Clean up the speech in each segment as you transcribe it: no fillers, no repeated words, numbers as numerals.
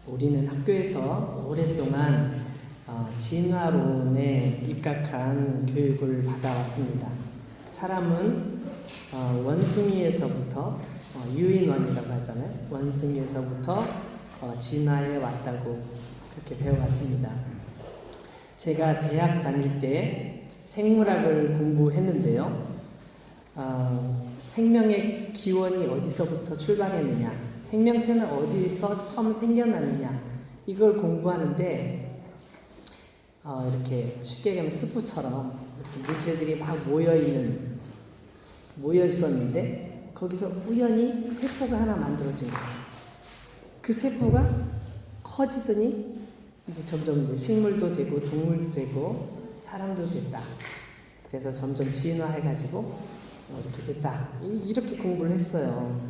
우리는 학교에서 오랫동안 진화론에 입각한 교육을 받아왔습니다. 사람은 원숭이에서부터 유인원이라고 하잖아요. 원숭이에서부터 진화해 왔다고 그렇게 배워왔습니다. 제가 대학 다닐 때 생물학을 공부했는데요. 생명의 기원이 어디서부터 출발했느냐, 생명체는 어디서 처음 생겨났느냐, 이걸 공부하는데 이렇게 쉽게 얘기하면 스프처럼 이렇게 물체들이 막 모여 있었는데 거기서 우연히 세포가 하나 만들어진 거예요. 그 세포가 커지더니 이제 점점 이제 식물도 되고 동물도 되고 사람도 됐다. 그래서 점점 진화해가지고 이렇게 됐다. 이렇게 공부를 했어요.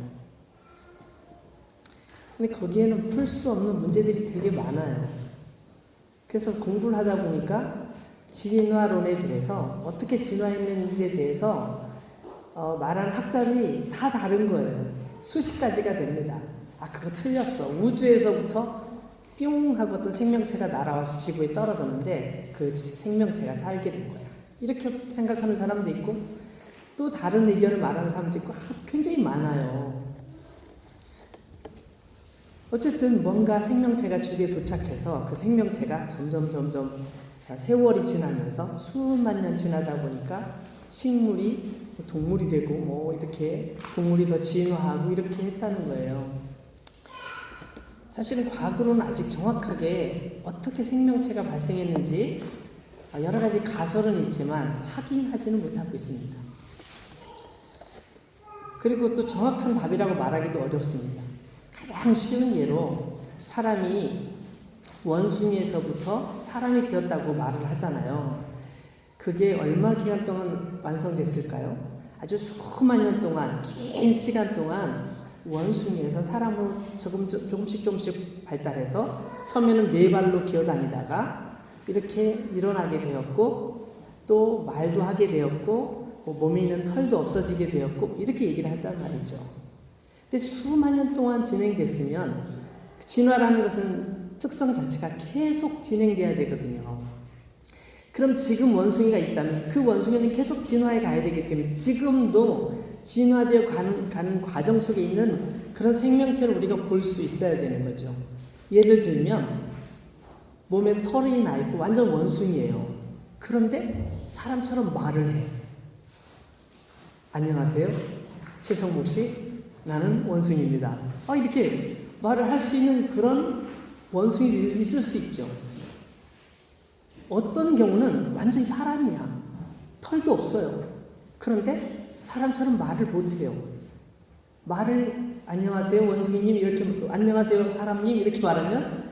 근데 거기에는 풀 수 없는 문제들이 되게 많아요. 그래서 공부를 하다 보니까 진화론에 대해서, 어떻게 진화했는지에 대해서 말하는 학자들이 다 다른 거예요. 수십 가지가 됩니다. 그거 틀렸어. 우주에서부터 뿅 하고 어떤 생명체가 날아와서 지구에 떨어졌는데 그 생명체가 살게 된 거야. 이렇게 생각하는 사람도 있고, 또 다른 의견을 말하는 사람도 있고, 굉장히 많아요. 어쨌든 뭔가 생명체가 주위에 도착해서 그 생명체가 점점 세월이 지나면서 수만 년 지나다 보니까 식물이 동물이 되고 이렇게 동물이 더 진화하고 이렇게 했다는 거예요. 사실은 과학으로는 아직 정확하게 어떻게 생명체가 발생했는지 여러 가지 가설은 있지만 확인하지는 못하고 있습니다. 그리고 또 정확한 답이라고 말하기도 어렵습니다. 가장 쉬운 예로 사람이 원숭이에서부터 사람이 되었다고 말을 하잖아요. 그게 얼마 기간 동안 완성됐을까요? 아주 수만 년 동안, 긴 시간 동안 원숭이에서 사람으로 조금씩 발달해서 처음에는 네 발로 기어다니다가 이렇게 일어나게 되었고, 또 말도 하게 되었고, 몸에 있는 털도 없어지게 되었고, 이렇게 얘기를 했단 말이죠. 근데 수만 년 동안 진행됐으면 진화라는 것은 특성 자체가 계속 진행돼야 되거든요. 그럼 지금 원숭이가 있다면 그 원숭이는 계속 진화해 가야 되기 때문에 지금도 진화되어 가는 과정 속에 있는 그런 생명체를 우리가 볼 수 있어야 되는 거죠. 예를 들면 몸에 털이 나 있고 완전 원숭이에요. 그런데 사람처럼 말을 해. 안녕하세요, 최성목 씨, 나는 원숭이입니다. 이렇게 말을 할 수 있는 그런 원숭이들이 있을 수 있죠. 어떤 경우는 완전히 사람이야. 털도 없어요. 그런데 사람처럼 말을 못해요. 말을 안녕하세요 원숭이님 이렇게, 안녕하세요 사람님 이렇게 말하면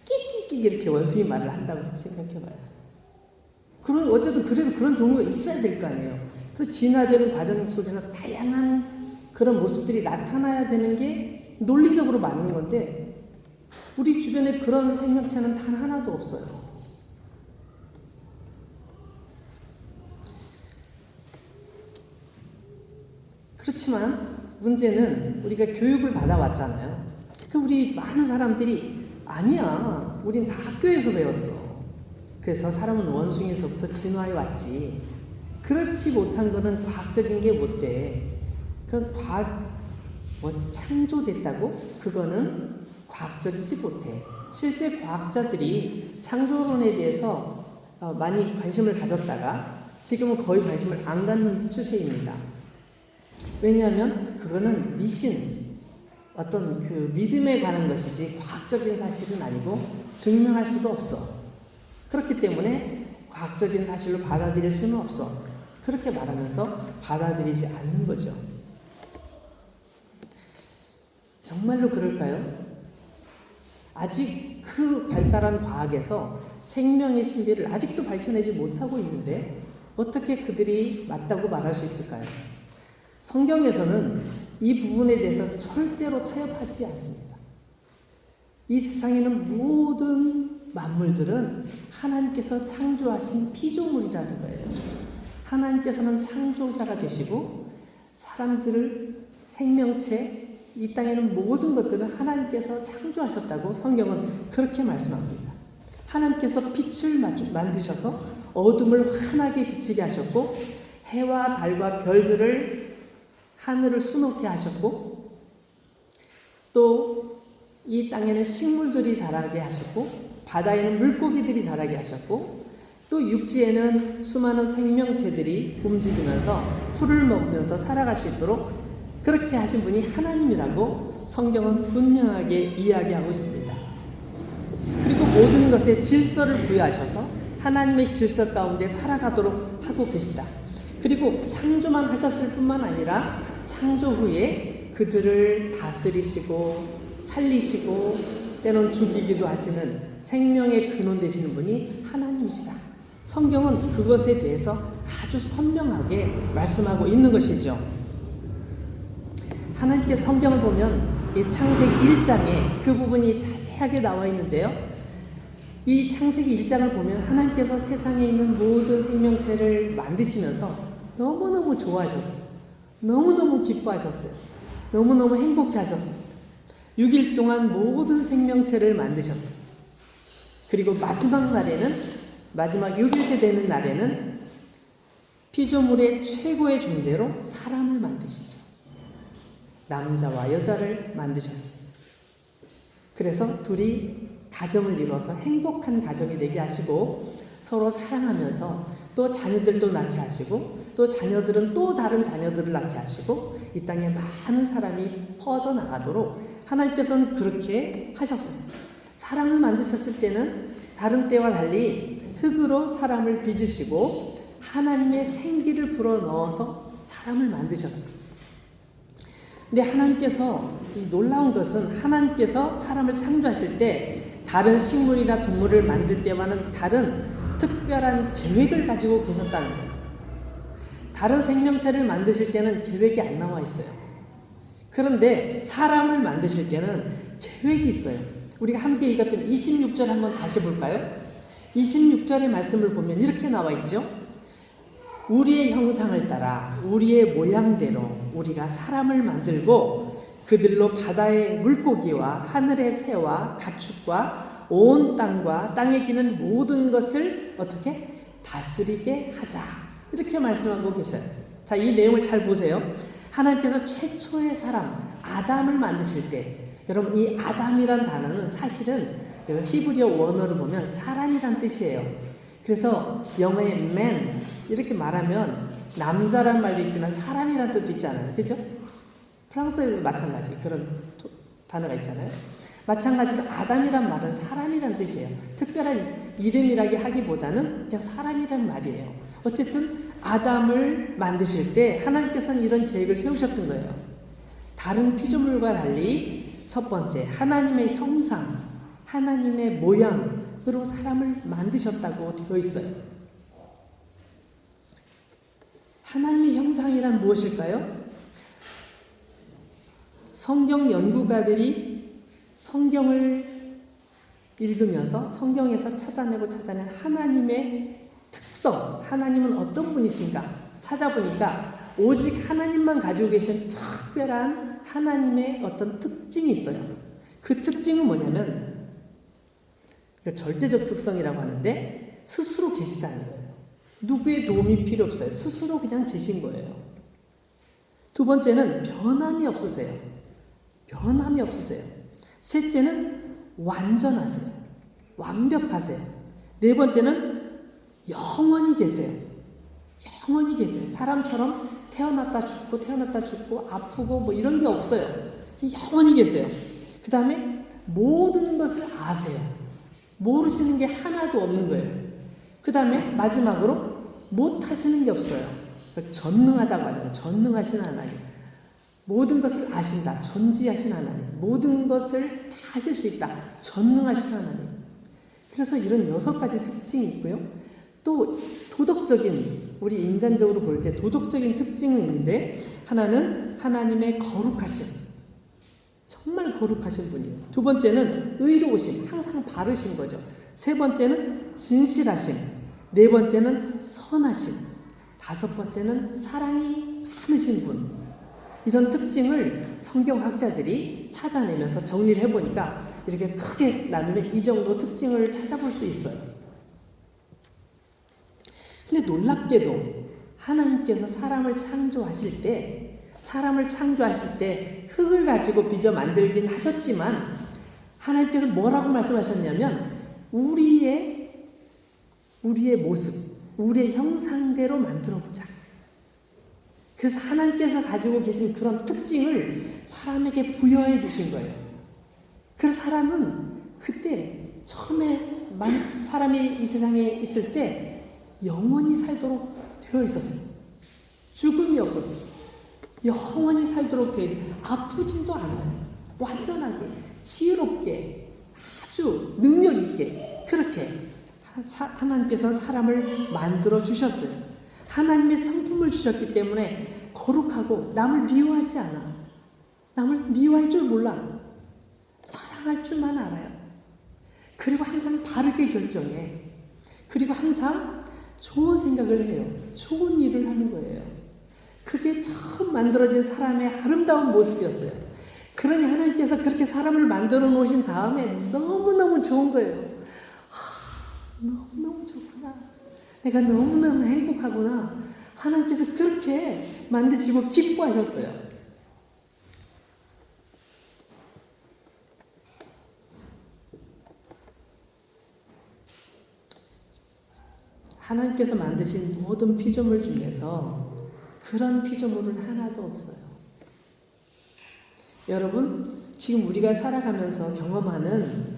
끼끼끼 이렇게 원숭이 말을 한다고 생각해봐요. 어쨌든 그래도 그런 종류가 있어야 될 거 아니에요. 그 진화되는 과정 속에서 다양한 그런 모습들이 나타나야 되는 게 논리적으로 맞는 건데 우리 주변에 그런 생명체는 단 하나도 없어요. 그렇지만 문제는 우리가 교육을 받아왔잖아요. 우리 많은 사람들이 아니야, 우린 다 학교에서 배웠어. 그래서 사람은 원숭이에서부터 진화해 왔지. 그렇지 못한 거는 과학적인 게 못 돼. 그건 창조됐다고? 그거는 과학적이지 못해. 실제 과학자들이 창조론에 대해서 많이 관심을 가졌다가 지금은 거의 관심을 안 갖는 추세입니다. 왜냐하면 그거는 어떤 그 믿음에 관한 것이지 과학적인 사실은 아니고 증명할 수도 없어. 그렇기 때문에 과학적인 사실로 받아들일 수는 없어. 그렇게 말하면서 받아들이지 않는 거죠. 정말로 그럴까요? 아직 그 발달한 과학에서 생명의 신비를 아직도 밝혀내지 못하고 있는데 어떻게 그들이 맞다고 말할 수 있을까요? 성경에서는 이 부분에 대해서 절대로 타협하지 않습니다. 이 세상에는 모든 만물들은 하나님께서 창조하신 피조물이라는 거예요. 하나님께서는 창조자가 되시고 사람들을 생명체, 이 땅에는 모든 것들은 하나님께서 창조하셨다고 성경은 그렇게 말씀합니다. 하나님께서 빛을 만드셔서 어둠을 환하게 비치게 하셨고, 해와 달과 별들을 하늘을 수놓게 하셨고, 또 이 땅에는 식물들이 자라게 하셨고, 바다에는 물고기들이 자라게 하셨고, 또 육지에는 수많은 생명체들이 움직이면서 풀을 먹으면서 살아갈 수 있도록 그렇게 하신 분이 하나님이라고 성경은 분명하게 이야기하고 있습니다. 그리고 모든 것에 질서를 부여하셔서 하나님의 질서 가운데 살아가도록 하고 계시다. 그리고 창조만 하셨을 뿐만 아니라 창조 후에 그들을 다스리시고 살리시고 때로는 죽이기도 하시는 생명의 근원 되시는 분이 하나님이시다. 성경은 그것에 대해서 아주 선명하게 말씀하고 있는 것이죠. 하나님께 성경을 보면 이 창세기 1장에 그 부분이 자세하게 나와 있는데요. 이 창세기 1장을 보면 하나님께서 세상에 있는 모든 생명체를 만드시면서 너무너무 좋아하셨어요. 너무너무 기뻐하셨어요. 너무너무 행복해 하셨습니다. 6일 동안 모든 생명체를 만드셨어요. 그리고 마지막 날에는, 마지막 6일째 되는 날에는 피조물의 최고의 존재로 사람을 만드시죠. 남자와 여자를 만드셨습니다. 그래서 둘이 가정을 이루어서 행복한 가정이 되게 하시고, 서로 사랑하면서 또 자녀들도 낳게 하시고, 또 자녀들은 또 다른 자녀들을 낳게 하시고, 이 땅에 많은 사람이 퍼져나가도록 하나님께서는 그렇게 하셨습니다. 사람을 만드셨을 때는 다른 때와 달리 흙으로 사람을 빚으시고 하나님의 생기를 불어넣어서 사람을 만드셨어요. 근데 하나님께서, 이 놀라운 것은 하나님께서 사람을 창조하실 때 다른 식물이나 동물을 만들 때와는 다른 특별한 계획을 가지고 계셨다는 거예요. 다른 생명체를 만드실 때는 계획이 안 나와 있어요. 그런데 사람을 만드실 때는 계획이 있어요. 우리가 함께 읽었던 26절 한번 다시 볼까요? 26절의 말씀을 보면 이렇게 나와 있죠. 우리의 형상을 따라 우리의 모양대로 우리가 사람을 만들고 그들로 바다의 물고기와 하늘의 새와 가축과 온 땅과 땅에 기는 모든 것을 어떻게 다스리게 하자. 이렇게 말씀하고 계셔요. 자, 이 내용을 잘 보세요. 하나님께서 최초의 사람 아담을 만드실 때, 여러분 이 아담이란 단어는 사실은 히브리어 원어를 보면 사람이란 뜻이에요. 그래서 영어의 man 이렇게 말하면 남자란 말도 있지만 사람이란 뜻도 있잖아요. 그죠? 프랑스에도 마찬가지 그런 단어가 있잖아요. 마찬가지로 아담이란 말은 사람이란 뜻이에요. 특별한 이름이라고 하기보다는 그냥 사람이란 말이에요. 어쨌든 아담을 만드실 때 하나님께서는 이런 계획을 세우셨던 거예요. 다른 피조물과 달리 첫 번째 하나님의 형상, 하나님의 모양으로 사람을 만드셨다고 되어 있어요. 하나님의 형상이란 무엇일까요? 성경 연구가들이 성경을 읽으면서 성경에서 찾아낸 하나님의 특성, 하나님은 어떤 분이신가 찾아보니까 오직 하나님만 가지고 계신 특별한 하나님의 어떤 특징이 있어요. 그 특징은 뭐냐면 절대적 특성이라고 하는데 스스로 계시다는 거예요. 누구의 도움이 필요 없어요. 스스로 그냥 계신 거예요. 두 번째는 변함이 없으세요. 변함이 없으세요. 셋째는 완전하세요. 완벽하세요. 네 번째는 영원히 계세요. 영원히 계세요. 사람처럼 태어났다 죽고 아프고 뭐 이런 게 없어요. 영원히 계세요. 그 다음에 모든 것을 아세요. 모르시는 게 하나도 없는 거예요. 그 다음에 마지막으로 못하시는 게 없어요. 전능하다고 하잖아요. 전능하신 하나님. 모든 것을 아신다. 전지하신 하나님. 모든 것을 다 하실 수 있다. 전능하신 하나님. 그래서 이런 6가지 특징이 있고요. 또 도덕적인, 우리 인간적으로 볼 때 도덕적인 특징은 있는데, 하나는 하나님의 거룩하심. 정말 거룩하신 분이에요. 두 번째는 의로우심. 항상 바르신 거죠. 세 번째는 진실하심. 네 번째는 선하심. 다섯 번째는 사랑이 많으신 분. 이런 특징을 성경학자들이 찾아내면서 정리를 해보니까 이렇게 크게 나누면 이 정도 특징을 찾아볼 수 있어요. 근데 놀랍게도 하나님께서 사람을 창조하실 때 흙을 가지고 빚어 만들긴 하셨지만 하나님께서 뭐라고 말씀하셨냐면 우리의 모습, 우리의 형상대로 만들어보자. 그래서 하나님께서 가지고 계신 그런 특징을 사람에게 부여해 주신 거예요. 그래서 사람은 그때 처음에 사람이 이 세상에 있을 때 영원히 살도록 되어 있었어요. 죽음이 없었어요. 영원히 살도록 되어 있어요. 아프지도 않아요. 완전하게, 지혜롭게, 아주 능력 있게 그렇게 하나님께서 사람을 만들어 주셨어요. 하나님의 성품을 주셨기 때문에 거룩하고 남을 미워하지 않아. 남을 미워할 줄 몰라. 사랑할 줄만 알아요. 그리고 항상 바르게 결정해. 그리고 항상 좋은 생각을 해요. 좋은 일을 하는 거예요. 그게 처음 만들어진 사람의 아름다운 모습이었어요. 그러니 하나님께서 그렇게 사람을 만들어 놓으신 다음에 너무너무 좋은 거예요. 너무너무 좋구나. 내가 너무너무 행복하구나. 하나님께서 그렇게 만드시고 기뻐하셨어요. 하나님께서 만드신 모든 피조물 중에서 그런 피조물은 하나도 없어요. 여러분, 지금 우리가 살아가면서 경험하는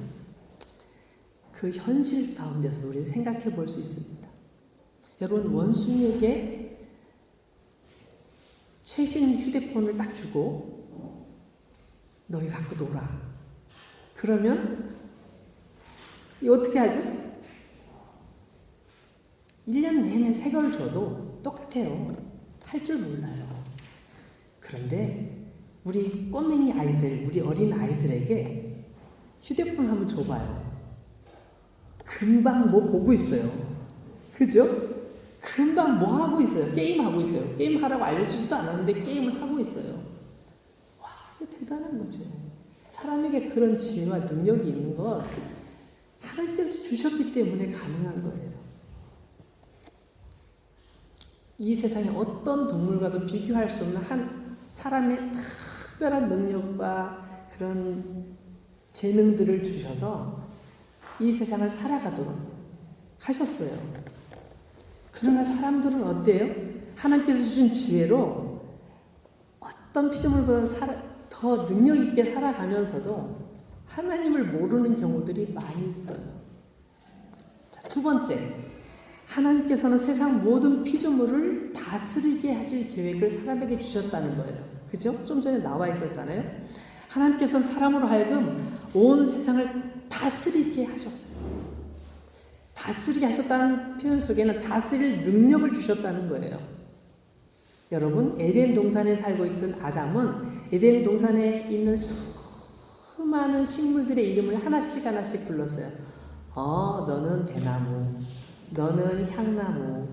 그 현실 가운데서 우리 생각해 볼 수 있습니다. 여러분, 원숭이에게 최신 휴대폰을 딱 주고 너희 갖고 놀아. 그러면 어떻게 하죠? 1년 내내 새 걸 줘도 똑같아요. 할 줄 몰라요. 그런데 우리 꼬맹이 아이들, 우리 어린 아이들에게 휴대폰 한번 줘봐요. 금방 뭐 보고 있어요. 그죠? 금방 뭐 하고 있어요? 게임하고 있어요. 게임하라고 알려주지도 않았는데 게임을 하고 있어요. 와, 이거 대단한 거죠. 사람에게 그런 지혜와 능력이 있는 건 하나님께서 주셨기 때문에 가능한 거예요. 이 세상에 어떤 동물과도 비교할 수 없는 한 사람의 특별한 능력과 그런 재능들을 주셔서 이 세상을 살아가도록 하셨어요. 그러나 사람들은 어때요? 하나님께서 주신 지혜로 어떤 피조물보다 더 능력 있게 살아가면서도 하나님을 모르는 경우들이 많이 있어요. 자, 두 번째, 하나님께서는 세상 모든 피조물을 다스리게 하실 계획을 사람에게 주셨다는 거예요. 그죠? 좀 전에 나와 있었잖아요. 하나님께서는 사람으로 하여금 온 세상을 다스리게 하셨어요. 다스리게 하셨다는 표현 속에는 다스릴 능력을 주셨다는 거예요. 여러분, 에덴 동산에 살고 있던 아담은 에덴 동산에 있는 수많은 식물들의 이름을 하나씩 불렀어요. 너는 대나무, 너는 향나무,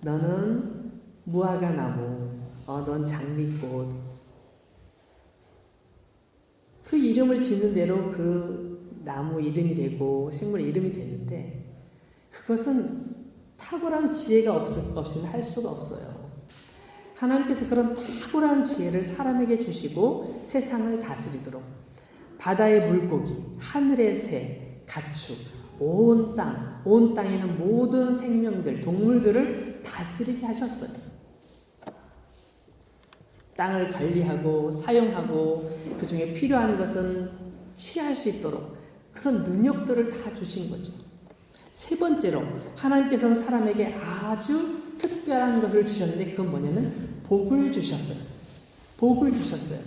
너는 무화과나무, 넌 장미꽃. 그 이름을 짓는 대로 그 나무 이름이 되고 식물 이름이 됐는데 그것은 탁월한 지혜가 없이는 할 수가 없어요. 하나님께서 그런 탁월한 지혜를 사람에게 주시고 세상을 다스리도록 바다의 물고기, 하늘의 새, 가축, 온 땅에 있는 모든 생명들, 동물들을 다스리게 하셨어요. 땅을 관리하고 사용하고 그 중에 필요한 것은 취할 수 있도록 그런 능력들을 다 주신 거죠. 세 번째로 하나님께서는 사람에게 아주 특별한 것을 주셨는데 그건 뭐냐면 복을 주셨어요. 복을 주셨어요.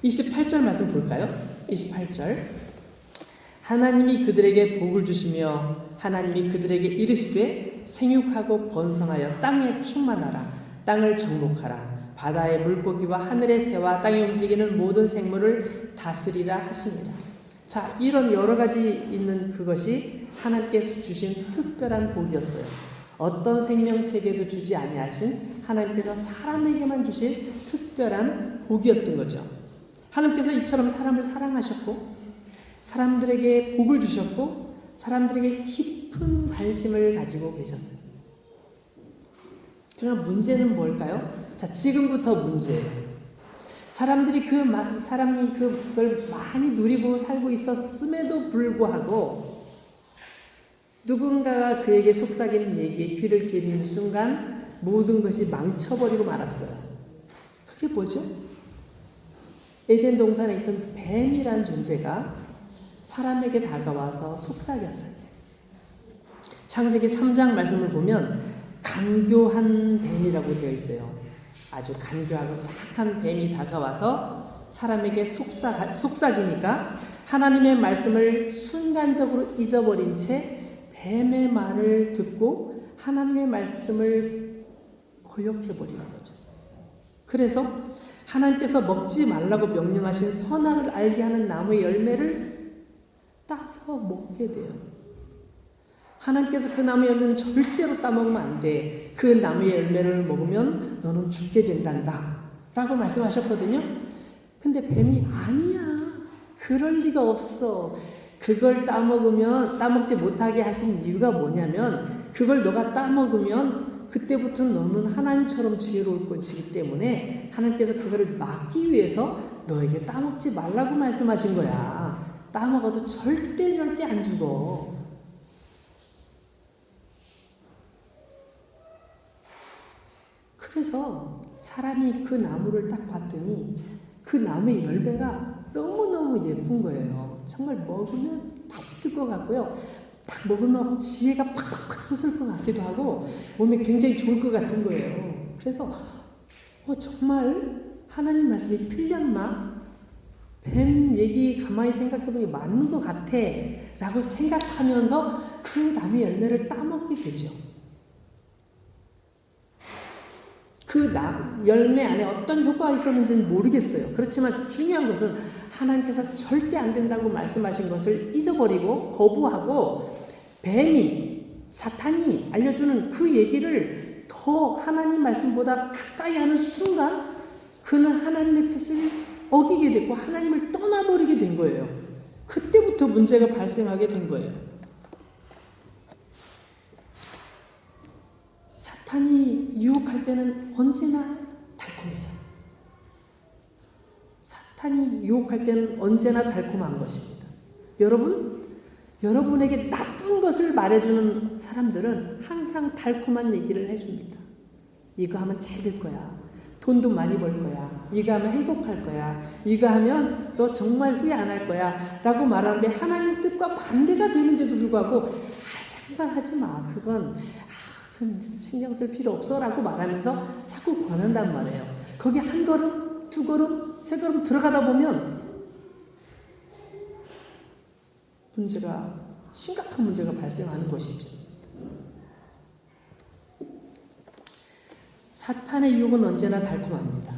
28절 말씀 볼까요? 28절. 하나님이 그들에게 복을 주시며 하나님이 그들에게 이르시되 생육하고 번성하여 땅에 충만하라. 땅을 정복하라. 바다의 물고기와 하늘의 새와 땅에 움직이는 모든 생물을 다스리라 하시니라. 자, 이런 여러 가지 있는 그것이 하나님께서 주신 특별한 복이었어요. 어떤 생명체계도 주지 아니하신 하나님께서 사람에게만 주신 특별한 복이었던 거죠. 하나님께서 이처럼 사람을 사랑하셨고 사람들에게 복을 주셨고 사람들에게 깊은 관심을 가지고 계셨어요. 그러나 문제는 뭘까요? 자, 지금부터 문제예요. 사람이 그걸 많이 누리고 살고 있었음에도 불구하고 누군가가 그에게 속삭이는 얘기에 귀를 기울이는 순간 모든 것이 망쳐버리고 말았어요. 그게 뭐죠? 에덴 동산에 있던 뱀이란 존재가 사람에게 다가와서 속삭였어요. 창세기 3장 말씀을 보면 간교한 뱀이라고 되어 있어요. 아주 간교하고 사악한 뱀이 다가와서 사람에게 속삭이니까 하나님의 말씀을 순간적으로 잊어버린 채 뱀의 말을 듣고 하나님의 말씀을 거역해버리는 거죠. 그래서 하나님께서 먹지 말라고 명령하신 선악을 알게 하는 나무의 열매를 따서 먹게 돼요. 하나님께서 그 나무의 열매는 절대로 따먹으면 안 돼. 그 나무의 열매를 먹으면 너는 죽게 된단다 라고 말씀하셨거든요. 근데 뱀이 아니야, 그럴 리가 없어. 그걸 따먹지 못하게 하신 이유가 뭐냐면 그걸 너가 따먹으면 그때부터 너는 하나님처럼 지혜로울 것이기 때문에 하나님께서 그거를 막기 위해서 너에게 따먹지 말라고 말씀하신 거야. 따먹어도 절대 안 죽어. 그래서 사람이 그 나무를 딱 봤더니 그 나무의 열매가 너무너무 예쁜 거예요. 정말 먹으면 맛있을 것 같고요. 딱 먹으면 지혜가 팍팍팍 솟을 것 같기도 하고 몸에 굉장히 좋을 것 같은 거예요. 그래서 정말 하나님 말씀이 틀렸나? 뱀 얘기 가만히 생각해보니 맞는 것 같아 라고 생각하면서 그 나무의 열매를 따먹게 되죠. 그 열매 안에 어떤 효과가 있었는지는 모르겠어요. 그렇지만 중요한 것은 하나님께서 절대 안 된다고 말씀하신 것을 잊어버리고 거부하고 사탄이 알려주는 그 얘기를 더 하나님 말씀보다 가까이 하는 순간 그는 하나님의 뜻을 어기게 됐고 하나님을 떠나버리게 된 거예요. 그때부터 문제가 발생하게 된 거예요. 사탄이 유혹할 때는 언제나 달콤해요. 사탄이 유혹할 때는 언제나 달콤한 것입니다. 여러분에게 나쁜 것을 말해주는 사람들은 항상 달콤한 얘기를 해줍니다. 이거 하면 잘 될 거야. 돈도 많이 벌 거야. 이거 하면 행복할 거야. 이거 하면 너 정말 후회 안 할 거야. 라고 말하는데 하나님 뜻과 반대가 되는데도 불구하고 상관하지 마. 그건 신경 쓸 필요 없어 라고 말하면서 자꾸 권한단 말이에요. 거기 한 걸음, 두 걸음, 세 걸음 들어가다 보면 심각한 문제가 발생하는 것이죠. 사탄의 유혹은 언제나 달콤합니다.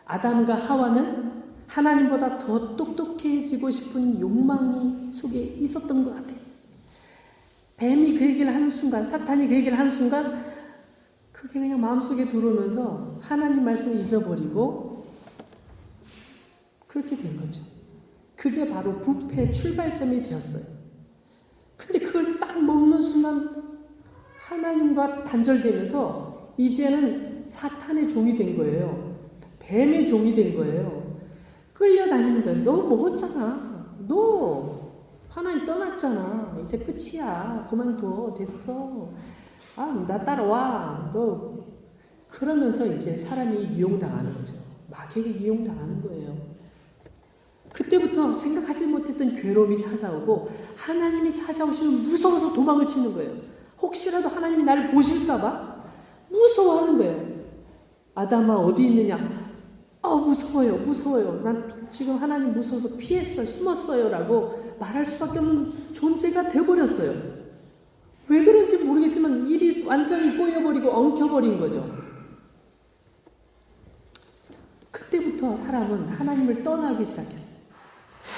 아담과 하와는 하나님보다 더 똑똑해지고 싶은 욕망이 속에 있었던 것 같아요. 뱀이 그 얘기를 하는 순간, 사탄이 그 얘기를 하는 순간 그게 그냥 마음속에 들어오면서 하나님 말씀을 잊어버리고 그렇게 된 거죠. 그게 바로 부패의 출발점이 되었어요. 근데 그걸 딱 먹는 순간 하나님과 단절되면서 이제는 사탄의 종이 된 거예요. 뱀의 종이 된 거예요. 끌려다니는 거예요. 너 먹었잖아. 너 하나님 떠났잖아. 이제 끝이야. 그만둬. 됐어. 나 따라와. 너. 그러면서 이제 사람이 이용당하는 거죠. 마귀에게 이용당하는 거예요. 그때부터 생각하지 못했던 괴로움이 찾아오고 하나님이 찾아오시면 무서워서 도망을 치는 거예요. 혹시라도 하나님이 나를 보실까봐 무서워하는 거예요. 아담아 어디 있느냐? 무서워요. 난 지금 하나님 무서워서 피했어요. 숨었어요. 라고 말할 수밖에 없는 존재가 돼버렸어요. 왜 그런지 모르겠지만 일이 완전히 꼬여버리고 엉켜버린 거죠. 그때부터 사람은 하나님을 떠나기 시작했어요.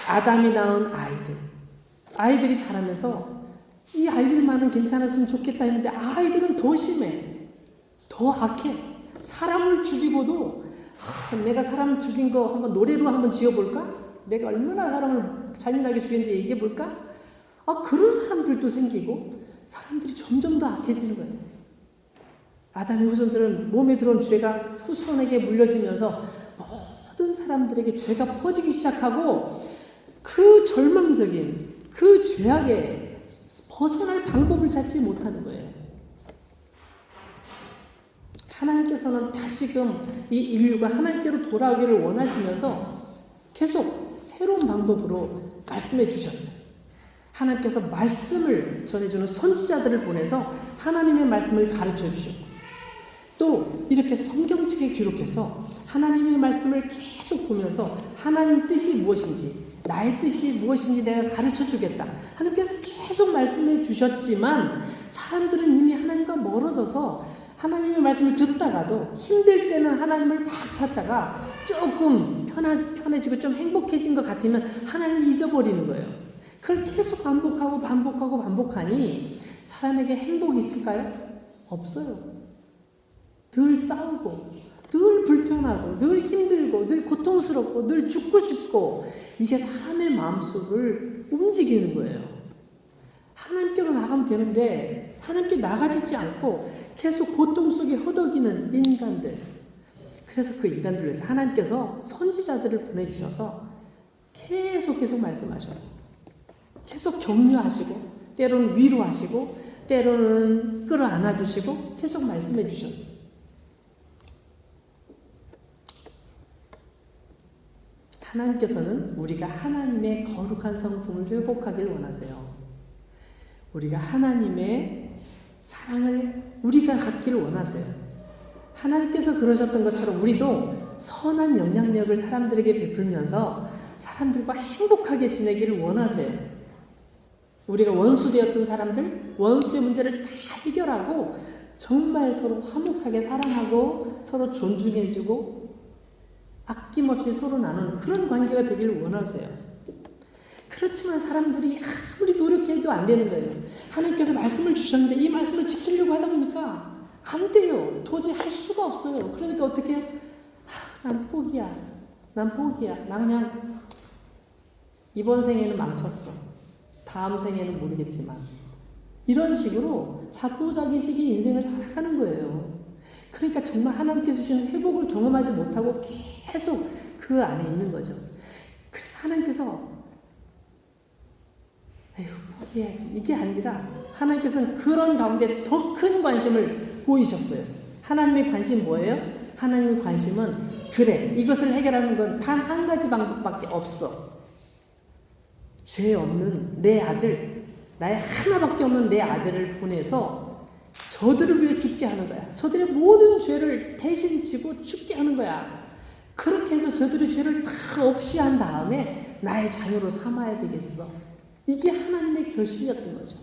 아담이 낳은 아이들이 자라면서 이 아이들만은 괜찮았으면 좋겠다 했는데 아이들은 더 심해. 더 악해. 사람을 죽이고도 내가 사람 죽인 거 한번 노래로 한번 지어볼까? 내가 얼마나 사람을 잔인하게 죽였는지 얘기해볼까? 그런 사람들도 생기고 사람들이 점점 더 악해지는 거예요. 아담의 후손들은 몸에 들어온 죄가 후손에게 물려지면서 모든 사람들에게 죄가 퍼지기 시작하고 그 절망적인 그 죄악에 벗어날 방법을 찾지 못하는 거예요. 하나님께서는 다시금 이 인류가 하나님께로 돌아오기를 원하시면서 계속 새로운 방법으로 말씀해 주셨어요. 하나님께서 말씀을 전해주는 선지자들을 보내서 하나님의 말씀을 가르쳐 주셨고, 또 이렇게 성경책에 기록해서 하나님의 말씀을 계속 보면서 하나님 뜻이 무엇인지, 나의 뜻이 무엇인지 내가 가르쳐 주겠다. 하나님께서 계속 말씀해 주셨지만 사람들은 이미 하나님과 멀어져서 하나님의 말씀을 듣다가도 힘들 때는 하나님을 막 찾다가 조금 편해지고 좀 행복해진 것 같으면 하나님을 잊어버리는 거예요. 그걸 계속 반복하니 사람에게 행복이 있을까요? 없어요. 늘 싸우고 늘 불편하고 늘 힘들고 늘 고통스럽고 늘 죽고 싶고, 이게 사람의 마음속을 움직이는 거예요. 하나님께로 나가면 되는데 하나님께 나가지지 않고 계속 고통 속에 허덕이는 인간들. 그래서 그 인간들을 위해서 하나님께서 선지자들을 보내주셔서 계속 말씀하셨어요. 계속 격려하시고 때로는 위로하시고 때로는 끌어안아주시고 계속 말씀해 주셨어요. 하나님께서는 우리가 하나님의 거룩한 성품을 회복하길 원하세요. 우리가 하나님의 사랑을 우리가 갖기를 원하세요. 하나님께서 그러셨던 것처럼 우리도 선한 영향력을 사람들에게 베풀면서 사람들과 행복하게 지내기를 원하세요. 우리가 원수되었던 사람들, 원수의 문제를 다 해결하고 정말 서로 화목하게 사랑하고 서로 존중해주고 아낌없이 서로 나누는 그런 관계가 되기를 원하세요. 그렇지만 사람들이 아무리 노력해도 안 되는 거예요. 하나님께서 말씀을 주셨는데 이 말씀을 지키려고 하다 보니까 안 돼요. 도저히 할 수가 없어요. 그러니까 어떻게 해요? 난 포기야. 나 그냥 이번 생에는 망쳤어. 다음 생에는 모르겠지만. 이런 식으로 자포자기식의 인생을 살아가는 거예요. 그러니까 정말 하나님께서 주시는 회복을 경험하지 못하고 계속 그 안에 있는 거죠. 그래서 하나님께서 포기해야지 이게 아니라 하나님께서는 그런 가운데 더 큰 관심을 보이셨어요. 하나님의 관심 뭐예요? 하나님의 관심은 그래, 이것을 해결하는 건 단 한 가지 방법밖에 없어. 죄 없는 내 아들, 나의 하나밖에 없는 내 아들을 보내서 저들을 위해 죽게 하는 거야. 저들의 모든 죄를 대신 지고 죽게 하는 거야. 그렇게 해서 저들의 죄를 다 없이 한 다음에 나의 자녀로 삼아야 되겠어. 이게 하나님의 결심이었던 거죠.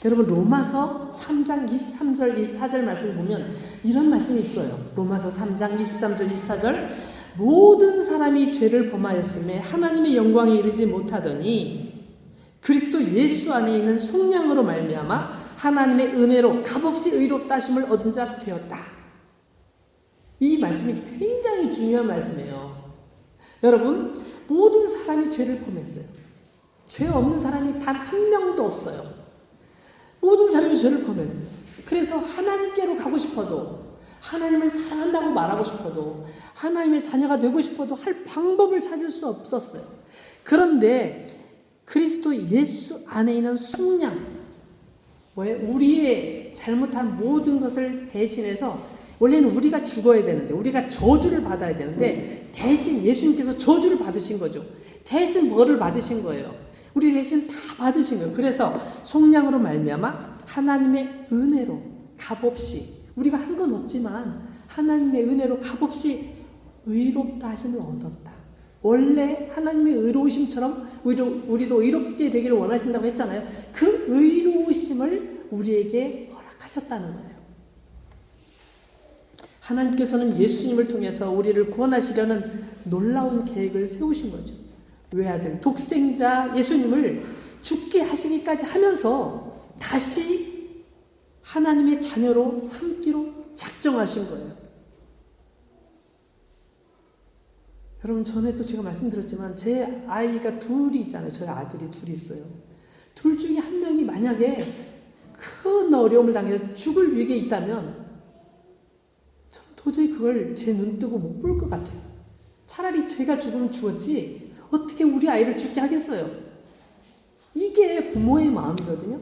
여러분, 로마서 3장 23절 24절 말씀을 보면 이런 말씀이 있어요. 로마서 3장 23절 24절 모든 사람이 죄를 범하였음에 하나님의 영광에 이르지 못하더니 그리스도 예수 안에 있는 속량으로 말미암아 하나님의 은혜로 값없이 의롭다 하심을 얻은 자 되었다. 이 말씀이 굉장히 중요한 말씀이에요. 여러분, 모든 사람이 죄를 범했어요. 죄 없는 사람이 단 한 명도 없어요. 모든 사람이 죄를 범했어요. 그래서 하나님께로 가고 싶어도, 하나님을 사랑한다고 말하고 싶어도, 하나님의 자녀가 되고 싶어도 할 방법을 찾을 수 없었어요. 그런데 그리스도 예수 안에 있는 속량, 우리의 잘못한 모든 것을 대신해서, 원래는 우리가 죽어야 되는데, 우리가 저주를 받아야 되는데 대신 예수님께서 저주를 받으신 거죠. 대신 벌을 받으신 거예요. 우리 대신 다 받으신 거예요. 그래서 속량으로 말미암아 하나님의 은혜로 값없이, 우리가 한 건 없지만 하나님의 은혜로 값없이 의롭다 하심을 얻었다. 원래 하나님의 의로우심처럼 우리도 의롭게 되기를 원하신다고 했잖아요. 그 의로우심을 우리에게 허락하셨다는 거예요. 하나님께서는 예수님을 통해서 우리를 구원하시려는 놀라운 계획을 세우신 거죠. 외아들, 독생자 예수님을 죽게 하시기까지 하면서 다시 하나님의 자녀로 삼기로 작정하신 거예요. 여러분, 전에도 제가 말씀드렸지만 제 아이가 둘이 있잖아요. 저희 아들이 둘이 있어요. 둘 중에 한 명이 만약에 큰 어려움을 당해서 죽을 위기에 있다면 전 도저히 그걸 제 눈 뜨고 못 볼 것 같아요. 차라리 제가 죽으면 죽었지 어떻게 우리 아이를 죽게 하겠어요. 이게 부모의 마음이거든요.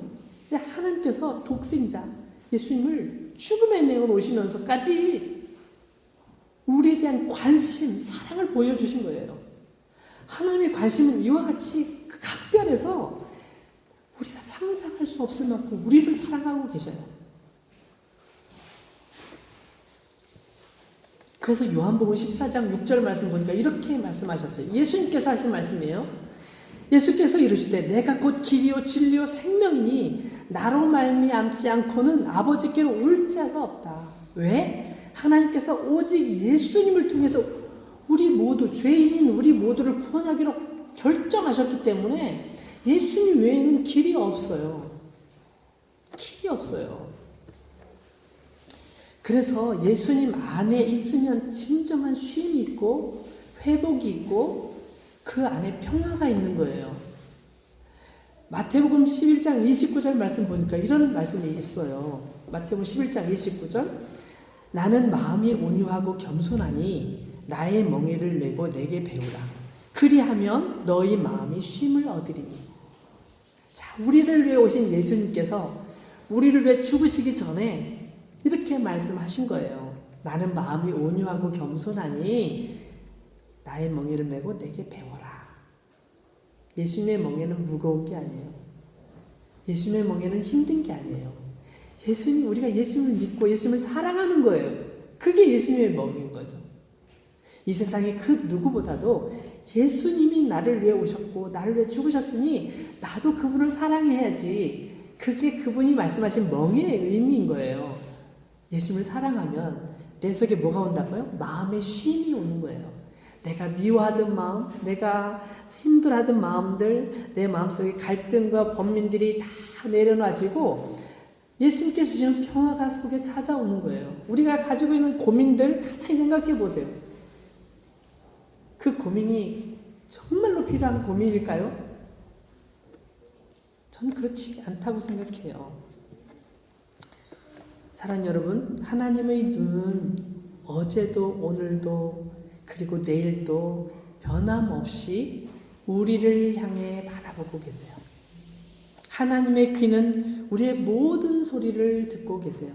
근데 하나님께서 독생자 예수님을 죽음에 내어놓으시면서까지 우리에 대한 관심, 사랑을 보여주신 거예요. 하나님의 관심은 이와 같이 각별해서 우리가 상상할 수 없을 만큼 우리를 사랑하고 계셔요. 그래서 요한복음 14장 6절 말씀 보니까 이렇게 말씀하셨어요. 예수님께서 하신 말씀이에요. 예수께서 이르시되 내가 곧 길이요 진리요 생명이니 나로 말미암지 않고는 아버지께로 올 자가 없다. 왜? 하나님께서 오직 예수님을 통해서 우리 모두 죄인인 우리 모두를 구원하기로 결정하셨기 때문에 예수님 외에는 길이 없어요. 길이 없어요. 그래서 예수님 안에 있으면 진정한 쉼이 있고 회복이 있고 그 안에 평화가 있는 거예요. 마태복음 11장 29절 말씀 보니까 이런 말씀이 있어요. 마태복음 11장 29절 나는 마음이 온유하고 겸손하니 나의 멍에를 메고 내게 배우라. 그리하면 너희 마음이 쉼을 얻으리니. 자, 우리를 위해 오신 예수님께서 우리를 위해 죽으시기 전에 이렇게 말씀하신 거예요. 나는 마음이 온유하고 겸손하니 나의 멍에를 메고 내게 배워라. 예수님의 멍에는 무거운 게 아니에요. 예수님의 멍에는 힘든 게 아니에요. 우리가 예수님을 믿고 예수님을 사랑하는 거예요. 그게 예수님의 멍인 거죠. 이 세상에 그 누구보다도 예수님이 나를 위해 오셨고 나를 위해 죽으셨으니 나도 그분을 사랑해야지. 그게 그분이 말씀하신 멍의 의미인 거예요. 예수님을 사랑하면 내 속에 뭐가 온다고요? 마음의 쉼이 오는 거예요. 내가 미워하던 마음, 내가 힘들어하던 마음들, 내 마음속에 갈등과 번민들이 다 내려놔지고 예수님께 주시는 평화가 속에 찾아오는 거예요. 우리가 가지고 있는 고민들 가만히 생각해 보세요. 그 고민이 정말로 필요한 고민일까요? 전 그렇지 않다고 생각해요. 사랑하는 여러분, 하나님의 눈은 어제도 오늘도 그리고 내일도 변함없이 우리를 향해 바라보고 계세요. 하나님의 귀는 우리의 모든 소리를 듣고 계세요.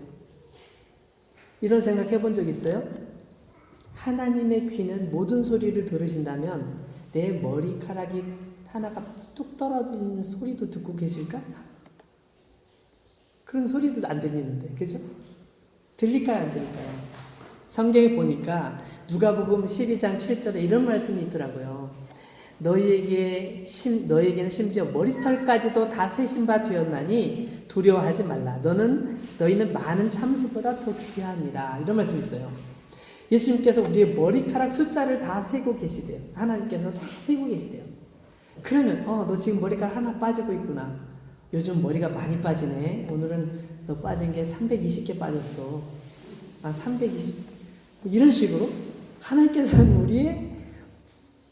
이런 생각 해본 적 있어요? 하나님의 귀는 모든 소리를 들으신다면 내 머리카락이 하나가 뚝 떨어진 소리도 듣고 계실까? 그런 소리도 안 들리는데, 그죠? 들릴까요, 안 들릴까요? 성경에 보니까 누가복음 12장 7절에 이런 말씀이 있더라고요. 너희에게는 심지어 머리털까지도 다 세신 바 되었나니 두려워하지 말라. 너희는 많은 참수보다 더 귀하니라. 이런 말씀이 있어요. 예수님께서 우리의 머리카락 숫자를 다 세고 계시대요. 하나님께서 다 세고 계시대요. 그러면 너 지금 머리카락 하나 빠지고 있구나. 요즘 머리가 많이 빠지네. 오늘은 너 빠진 게 320개 빠졌어. 320 이런 식으로 하나님께서는 우리의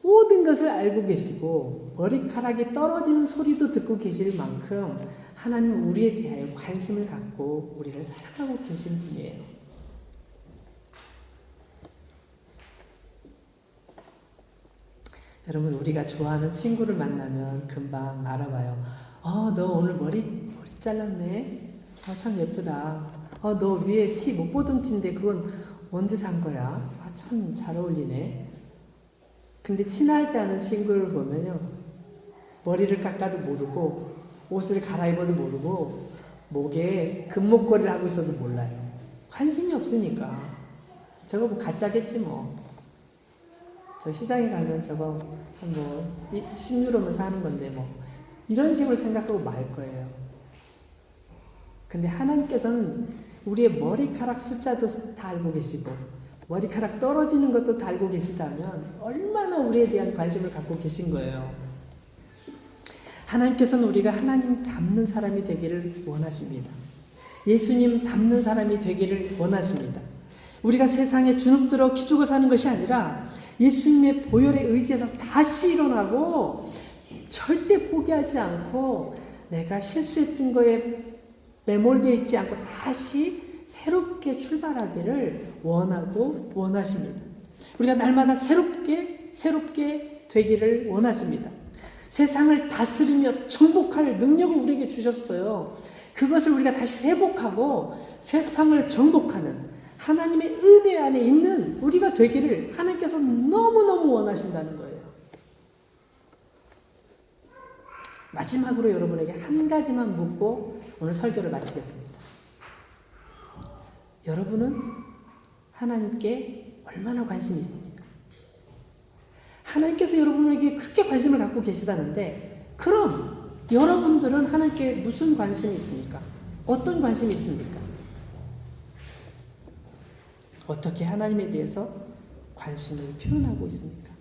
모든 것을 알고 계시고 머리카락이 떨어지는 소리도 듣고 계실 만큼 하나님은 우리에 대하여 관심을 갖고 우리를 사랑하고 계신 분이에요. 여러분, 우리가 좋아하는 친구를 만나면 금방 알아봐요. 너 오늘 머리 잘랐네. 참 예쁘다. 너 위에 티 못 보던 티인데 그건 언제 산 거야? 참 잘 어울리네. 근데 친하지 않은 친구를 보면요, 머리를 깎아도 모르고 옷을 갈아입어도 모르고 목에 금목걸이를 하고 있어도 몰라요. 관심이 없으니까. 저거 뭐 가짜겠지 뭐. 저 시장에 가면 저거 뭐 10유로면 사는 건데 뭐 이런 식으로 생각하고 말 거예요. 근데 하나님께서는 우리의 머리카락 숫자도 다 알고 계시고 머리카락 떨어지는 것도 다 알고 계시다면 얼마나 우리에 대한 관심을 갖고 계신 거예요. 하나님께서는 우리가 하나님 닮는 사람이 되기를 원하십니다. 예수님 닮는 사람이 되기를 원하십니다. 우리가 세상에 주눅들어 기죽어 사는 것이 아니라 예수님의 보혈에 의지해서 다시 일어나고 절대 포기하지 않고 내가 실수했던 거에 매몰되어 있지 않고 다시 새롭게 출발하기를 원하십니다. 우리가 날마다 새롭게 되기를 원하십니다. 세상을 다스리며 정복할 능력을 우리에게 주셨어요. 그것을 우리가 다시 회복하고 세상을 정복하는 하나님의 은혜 안에 있는 우리가 되기를 하나님께서 너무너무 원하신다는 거예요. 마지막으로 여러분에게 한 가지만 묻고 오늘 설교를 마치겠습니다. 여러분은 하나님께 얼마나 관심이 있습니까? 하나님께서 여러분에게 그렇게 관심을 갖고 계시다는데 그럼 여러분들은 하나님께 무슨 관심이 있습니까? 어떤 관심이 있습니까? 어떻게 하나님에 대해서 관심을 표현하고 있습니까?